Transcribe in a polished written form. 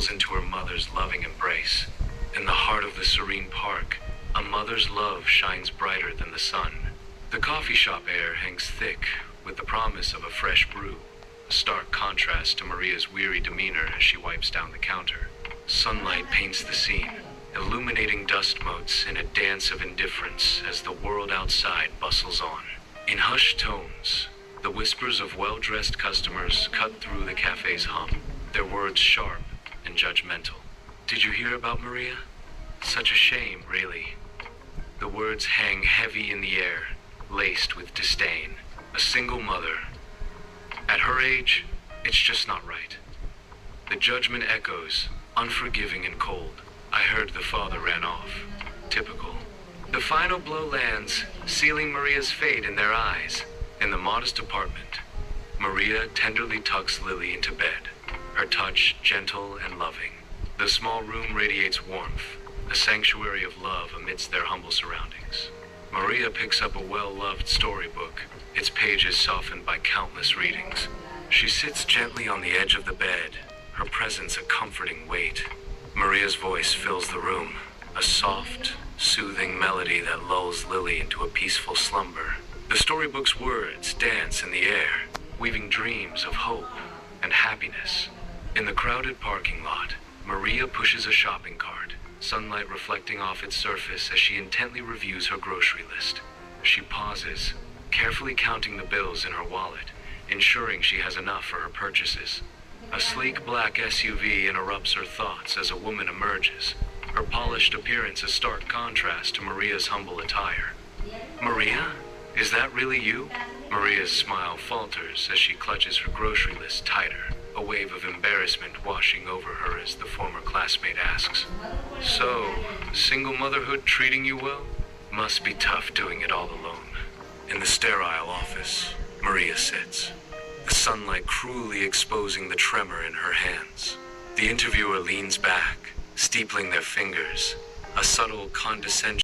settles into her mother's loving embrace. In the heart of the serene park, a mother's love shines brighter than the sun. The coffee shop air hangs thick with the promise of a fresh brew, a stark contrast to Maria's weary demeanor as she wipes down the counter. Sunlight paints the scene, illuminating dust motes in a dance of indifference as the world outside bustles on. In hushed tones, the whispers of well-dressed customers cut through the cafe's hum, their words sharp and judgmental. "Did you hear about Maria? Such a shame, really." The words hang heavy in the air, laced with disdain. A single mother. At her age, it's just not right. The judgment echoes, unforgiving and cold. I heard the father ran off. Typical. The final blow lands, sealing Maria's fate in their eyes. In the modest apartment, Maria tenderly tucks Lily into bed, her touch gentle and loving. The small room radiates warmth, a sanctuary of love amidst their humble surroundings. Maria picks up a well-loved storybook, its pages softened by countless readings. She sits gently on the edge of the bed, her presence a comforting weight. Maria's voice fills the room, a soft, soothing melody that lulls Lily into a peaceful slumber. The storybook's words dance in the air, weaving dreams of hope and happiness. In the crowded parking lot, Maria pushes a shopping cart, sunlight reflecting off its surface as she intently reviews her grocery list. She pauses, carefully counting the bills in her wallet, ensuring she has enough for her purchases. A sleek black SUV interrupts her thoughts as a woman emerges, her polished appearance a stark contrast to Maria's humble attire. "Maria? Is that really you?" Maria's smile falters as she clutches her grocery list tighter, a wave of embarrassment washing over her as the former classmate asks, "So, single motherhood treating you well? Must be tough doing it all alone." In the sterile office, Maria sits, the sunlight cruelly exposing the tremor in her hands. The interviewer leans back, steepling their fingers, a subtle condescension